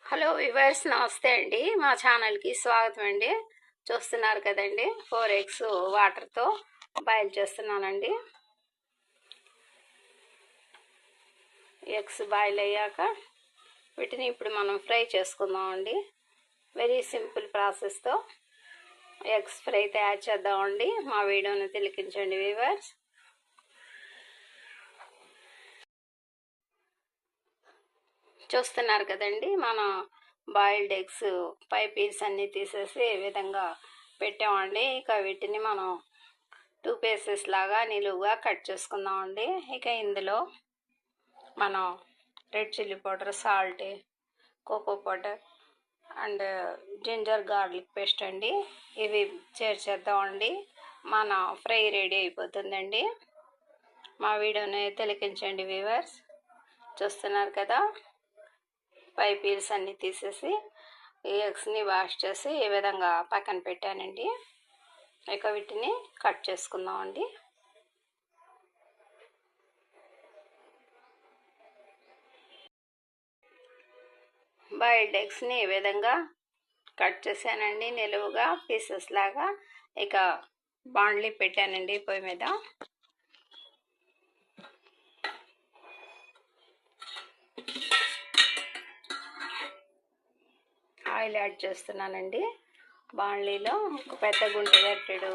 Hello viewers, నమస్తే అండి. మా ఛానల్కి స్వాగతం అండి. చూస్తున్నారు కదండి, 4 ఎగ్స్ వాటర్తో బాయిల్ చేస్తున్నానండి. ఎగ్స్ బాయిల్ అయ్యాక వీటిని ఇప్పుడు మనం ఫ్రై చేసుకుందామండి. వెరీ సింపుల్ ప్రాసెస్తో ఎగ్స్ ఫ్రై తయారు చేద్దామండి. మా వీడియోని తిలకించండి వివర్స్. చూస్తున్నారు కదండి, మన బాయిల్డ్ ఎగ్స్ 5 పీస్ అన్నీ తీసేసి ఈ విధంగా పెట్టామండి. ఇక వీటిని మనం 2 పీసెస్ లాగా నిలువుగా కట్ చేసుకుందామండి. ఇక ఇందులో మనం red chilli powder, salt, cocoa powder and ginger garlic paste అండి, ఇవి చేర్చేద్దామండి. మన ఫ్రై రెడీ అయిపోతుందండి. మా వీడియోని తిలకించండి వ్యూవర్స్. చూస్తున్నారు కదా, 5 పీల్స్ అన్నీ తీసేసి ఈ ఎగ్స్ని వాష్ చేసి ఈ విధంగా పక్కన పెట్టానండి. ఇక వీటిని కట్ చేసుకుందామండి. బాయిల్డ్ ఎగ్స్ని ఈ విధంగా కట్ చేశానండి, నిలువుగా పీసెస్ లాగా. ఇక బాండ్లీ పెట్టానండి పొయ్యి మీద. ఆయిల్ యాడ్ చేస్తున్నానండి. బాండ్లీలో ఒక పెద్ద గుంట గరిటెడు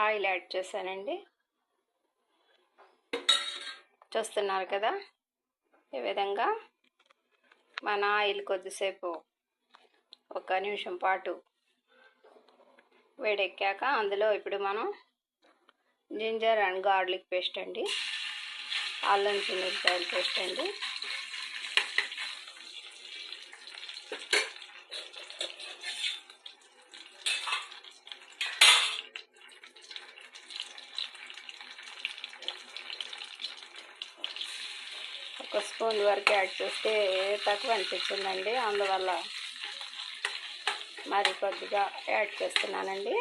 ఆయిల్ యాడ్ చేశానండి. చూస్తున్నారు కదా, ఈ విధంగా మన ఆయిల్ కొద్దిసేపు 1 నిమిషం పాటు వేడెక్కాక అందులో ఇప్పుడు మనం జింజర్ అండ్ గార్లిక్ పేస్ట్ అండి, అల్లం చిన్నులపాయల పేస్ట్ అండి, ఒక స్పూన్ వరకు యాడ్ చేస్తే తక్కువ అనిపించిందండి, అందువల్ల మరి కొద్దిగా యాడ్ చేస్తున్నానండి.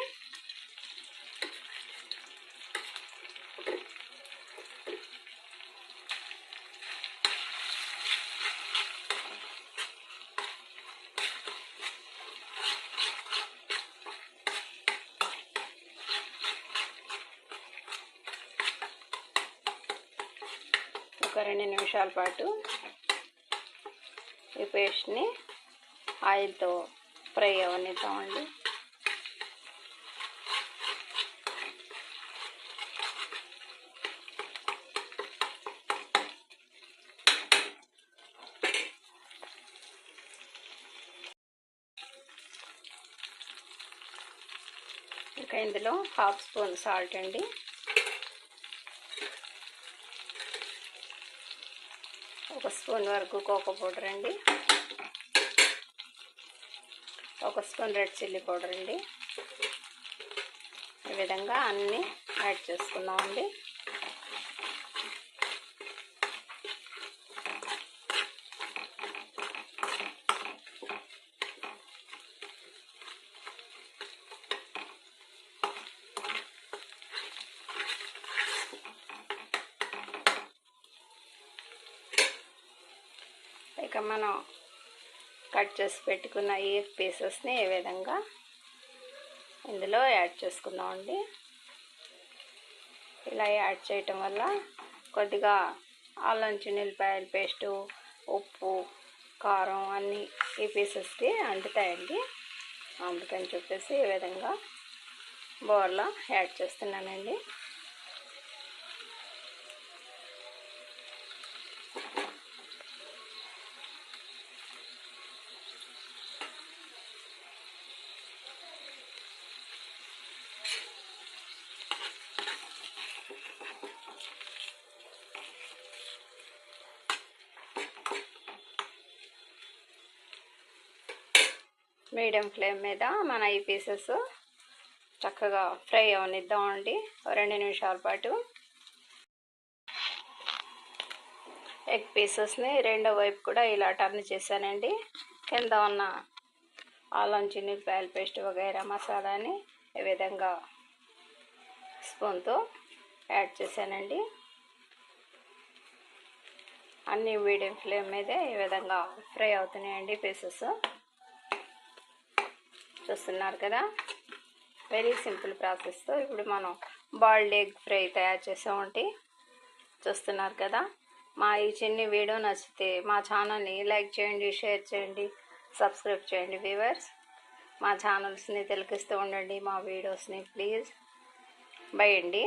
ఒక 2 నిమిషాల పాటు ఈ పేస్ట్ని ఆయిల్తో ఫ్రై అవనిద్దామండి. ఇంకా ఇందులో 1/2 స్పూన్ సాల్ట్ అండి, ఒక స్పూన్ వరకు కోకో పౌడర్ అండి, ఒక స్పూన్ రెడ్ చిల్లీ పౌడర్ అండి. ఈ విధంగా అన్నీ యాడ్ చేసుకుందామండి. ఇక మనం కట్ చేసి పెట్టుకున్న ఈ పీసెస్ని ఈ విధంగా ఇందులో యాడ్ చేసుకుందామండి. ఇలా యాడ్ చేయటం వల్ల కొద్దిగా అల్లం చిన్నులపాయల పేస్టు, ఉప్పు, కారం అన్నీ ఈ పీసెస్కి అందుతాయండి. అందుకని చెప్పేసి ఈ విధంగా బౌల్లో యాడ్ చేస్తున్నానండి. మీడియం ఫ్లేమ్ మీద మన ఈ పీసెస్ చక్కగా ఫ్రై అవనిద్దామండి 2 నిమిషాల పాటు. ఎగ్ పీసెస్ని రెండో వైపు కూడా ఇలా టర్న్ చేశానండి. కింద ఉన్న అల్లం చిన్నులపాయల పేస్ట్ వగైరా మసాలాని ఈ విధంగా స్పూన్తో యాడ్ చేశానండి. అన్నీ మీడియం ఫ్లేమ్ మీదే ఈ విధంగా ఫ్రై అవుతున్నాయండి పీసెస్. చూస్తున్నారు కదా, వెరీ సింపుల్ ప్రాసెస్తో ఇప్పుడు మనం బాయిల్డ్ ఎగ్ ఫ్రై తయారు చేసామండి. చూస్తున్నారు కదా, మా ఈ చిన్ని వీడియో నచ్చితే మా ఛానల్ని లైక్ చేయండి, షేర్ చేయండి, సబ్స్క్రైబ్ చేయండి వ్యూవర్స్. మా ఛానల్స్ని తిలకిస్తూ ఉండండి, మా వీడియోస్ని ప్లీజ్. బై అండి.